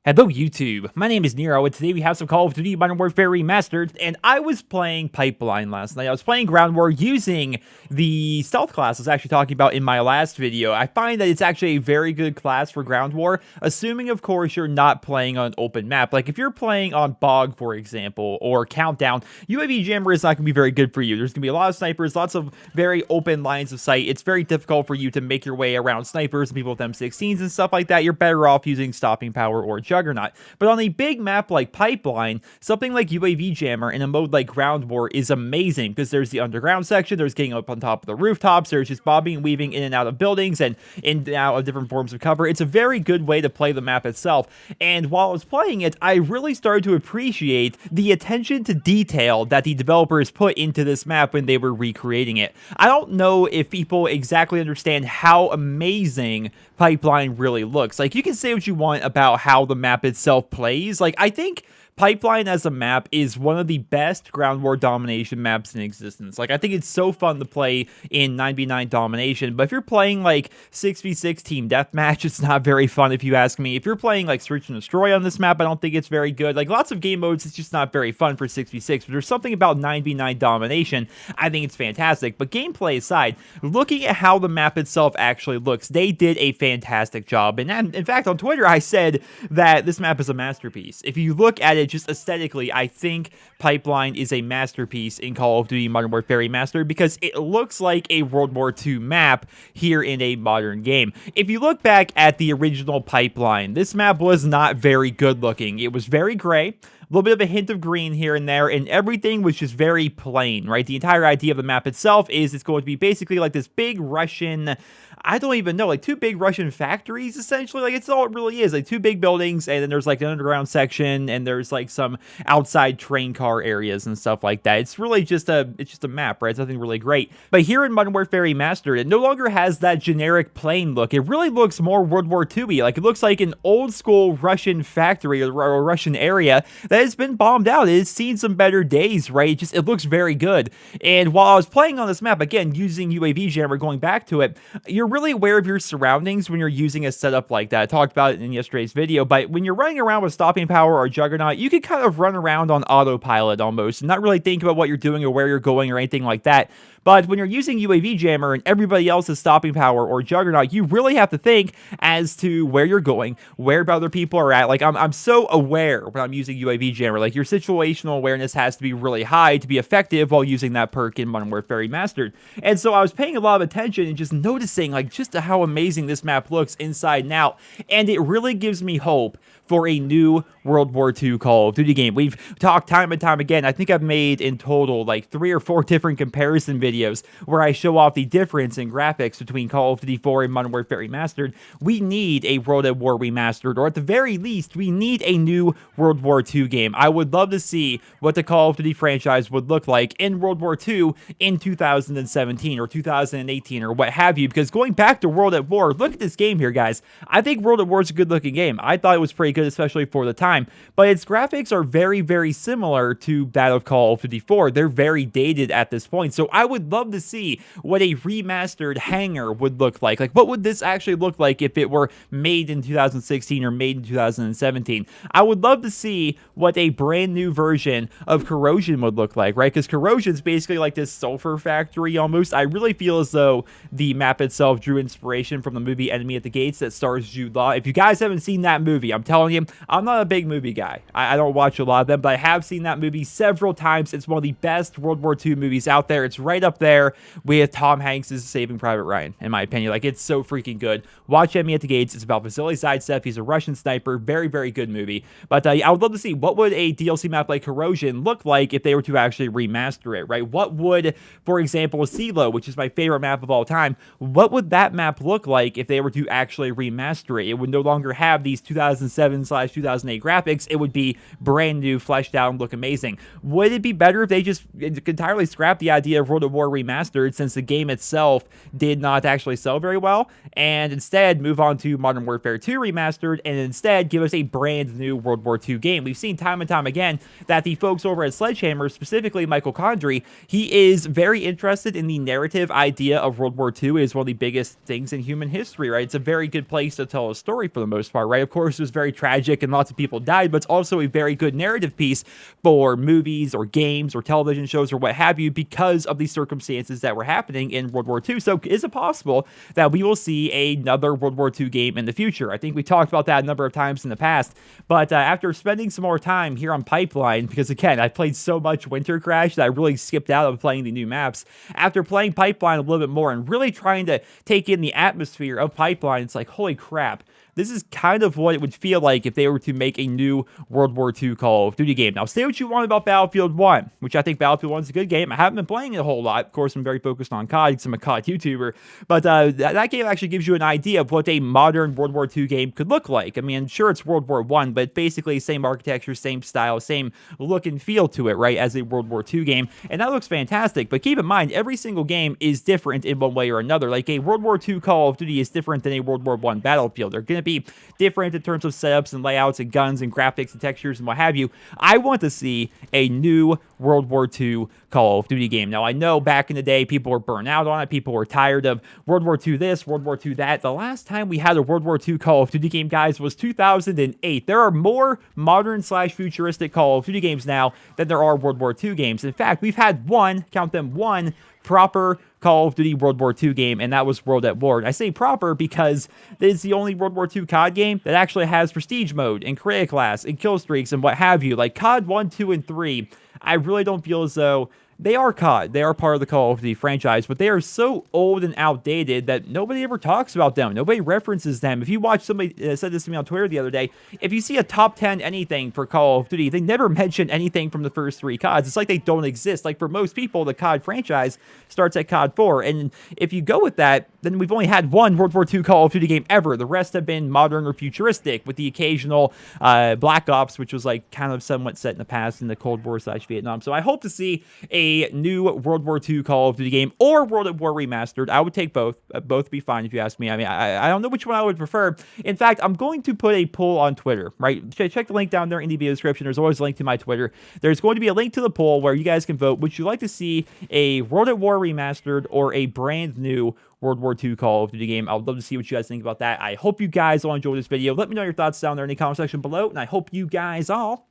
Hello YouTube, my name is Nero, and today we have some Call of Duty Modern Warfare Remastered, and I was playing Pipeline last night. I was playing Ground War using the stealth class I was actually talking about in my last video. I find that it's actually a very good class for Ground War, assuming of course you're not playing on an open map. Like if you're playing on Bog, for example, or Countdown, UAV Jammer is not going to be very good for you. There's going to be a lot of snipers, lots of very open lines of sight. It's very difficult for you to make your way around snipers and people with M16s and stuff like that. You're better off using stopping power or Juggernaut. But on a big map like Pipeline, something like UAV Jammer in a mode like Ground War is amazing because there's the underground section, there's getting up on top of the rooftops, there's just bobbing and weaving in and out of buildings and in and out of different forms of cover. It's a very good way to play the map itself. And while I was playing it, I really started to appreciate the attention to detail that the developers put into this map when they were recreating it. I don't know if people exactly understand how amazing Pipeline really looks. Like, you can say what you want about how the map itself plays. Like, I think Pipeline as a map is one of the best Ground War domination maps in existence. Like, I think it's so fun to play in 9v9 domination, but if you're playing like 6v6 team deathmatch, it's not very fun if you ask me. If you're playing like search and destroy on this map, I don't think it's very good. Like, lots of game modes, it's just not very fun for 6v6, but there's something about 9v9 domination, I think it's fantastic. But gameplay aside, looking at how the map itself actually looks, they did a fantastic job. And in fact, on Twitter, I said that this map is a masterpiece. If you look at it just aesthetically, I think Pipeline is a masterpiece in Call of Duty Modern Warfare Remastered because it looks like a World War II map here in a modern game. If you look back at the original Pipeline, this map was not very good looking. It was very gray, a little bit of a hint of green here and there, and everything was just very plain, right? The entire idea of the map itself is it's going to be basically like this big Russian, I don't even know, like two big Russian factories, essentially. Like, it's all it really is, like two big buildings, and then there's like an underground section, and there's like some outside train car areas and stuff like that. It's really just a map, right? It's nothing really great. But here in Modern Warfare Remastered, it no longer has that generic plain look. It really looks more World War II-y. Like, it looks like an old school Russian factory or Russian area that has been bombed out. It has seen some better days, right? It looks very good. And while I was playing on this map, again, using UAV Jammer, going back to it, you're really aware of your surroundings when you're using a setup like that. I talked about it in yesterday's video, but when you're running around with stopping power or Juggernaut, you can kind of run around on autopilot almost and not really think about what you're doing or where you're going or anything like that. But when you're using UAV Jammer and everybody else is stopping power or Juggernaut, you really have to think as to where you're going, where other people are at. Like, I'm so aware when I'm using UAV Jammer. Like, your situational awareness has to be really high to be effective while using that perk in Modern Warfare Remastered. And so I was paying a lot of attention and just noticing, like, just how amazing this map looks inside and out. And it really gives me hope for a new World War II Call of Duty game. We've talked time and time again. I think I've made in total like 3 or 4 different comparison videos where I show off the difference in graphics between Call of Duty 4 and Modern Warfare Remastered. We need a World at War Remastered, or at the very least, we need a new World War II game. I would love to see what the Call of Duty franchise would look like in World War II in 2017 or 2018 or what have you, because going back to World at War, look at this game here, guys. I think World at War is a good looking game. I thought it was pretty good, especially for the time, but its graphics are very, very similar to that of Call of Duty 4. They're very dated at this point, so I would love to see what a remastered hangar would look like. Like, what would this actually look like if it were made in 2016 or made in 2017? I would love to see what a brand new version of Corrosion would look like, right? Because Corrosion is basically like this sulfur factory almost. I really feel as though the map itself drew inspiration from the movie Enemy at the Gates that stars Jude Law. If you guys haven't seen that movie, I'm telling you, I'm not a big movie guy. I don't watch a lot of them, but I have seen that movie several times. It's one of the best World War II movies out there. It's right up there with Tom Hanks' Saving Private Ryan, in my opinion. Like, it's so freaking good. Watch Enemy at the Gates. It's about Vasily Zaitsev. He's a Russian sniper. Very, very good movie. But I would love to see what would a DLC map like Corrosion look like if they were to actually remaster it, right? What would, for example, CeeLo, which is my favorite map of all time, what would that map look like if they were to actually remaster it? It would no longer have these 2007/2008 graphics. It would be brand new, fleshed out, and look amazing. Would it be better if they just entirely scrapped the idea of World at War Remastered, since the game itself did not actually sell very well, and instead move on to Modern Warfare 2 Remastered, and instead give us a brand new World War II game? We've seen time and time again that the folks over at Sledgehammer, specifically Michael Condrey, he is very interested in the narrative idea of World War II. It is one of the biggest things in human history, right? It's a very good place to tell a story for the most part, right? Of course, it was very tragic and lots of people died, but it's also a very good narrative piece for movies or games or television shows or what have you because of the circumstances that were happening in World War II. So is it possible that we will see another World War II game in the future? I think we talked about that a number of times in the past, but after spending some more time here on Pipeline, because again, I played so much Winter Crash that I really skipped out of playing the new maps. After playing Pipeline a little bit more and really trying to take in the atmosphere of Pipeline, it's like, holy crap. This is kind of what it would feel like if they were to make a new World War II Call of Duty game. Now, say what you want about Battlefield 1, which I think Battlefield 1 is a good game. I haven't been playing it a whole lot. Of course, I'm very focused on COD because I'm a COD YouTuber. But that game actually gives you an idea of what a modern World War II game could look like. I mean, sure, it's World War I, but basically same architecture, same style, same look and feel to it, right, as a World War II game. And that looks fantastic. But keep in mind, every single game is different in one way or another. Like a World War II Call of Duty is different than a World War I Battlefield. They're going to be different in terms of setups and layouts and guns and graphics and textures and what have you. I want to see a new World War II Call of Duty game. Now, I know back in the day, people were burnt out on it. People were tired of World War II this, World War II that. The last time we had a World War II Call of Duty game, guys, was 2008. There are more modern/futuristic Call of Duty games now than there are World War II games. In fact, we've had one, count them, one proper Call of Duty World War II game, and that was World at War. And I say proper because it's the only World War II COD game that actually has prestige mode and career class and kill streaks and what have you. Like COD 1, 2, and 3, I really don't feel as though they are COD. They are part of the Call of Duty franchise, but they are so old and outdated that nobody ever talks about them. Nobody references them. If you watch somebody said this to me on Twitter the other day, if you see a top 10 anything for Call of Duty, they never mention anything from the first three CODs. It's like they don't exist. Like for most people, the COD franchise starts at COD 4. And if you go with that, then we've only had one World War II Call of Duty game ever. The rest have been modern or futuristic, with the occasional Black Ops, which was like kind of somewhat set in the past in the Cold War/Vietnam. So I hope to see a new World War II Call of Duty game or World at War remastered. I would take both. Both would be fine if you ask me. I mean, I don't know which one I would prefer. In fact, I'm going to put a poll on Twitter, right? Check the link down there in the video description. There's always a link to my Twitter. There's going to be a link to the poll where you guys can vote. Would you like to see a World at War remastered or a brand new World War II Call of Duty game? I would love to see what you guys think about that. I hope you guys all enjoyed this video. Let me know your thoughts down there in the comment section below, and I hope you guys all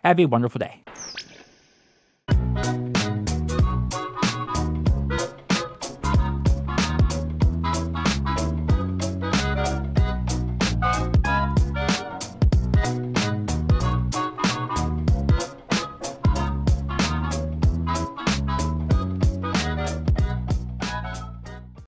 have a wonderful day.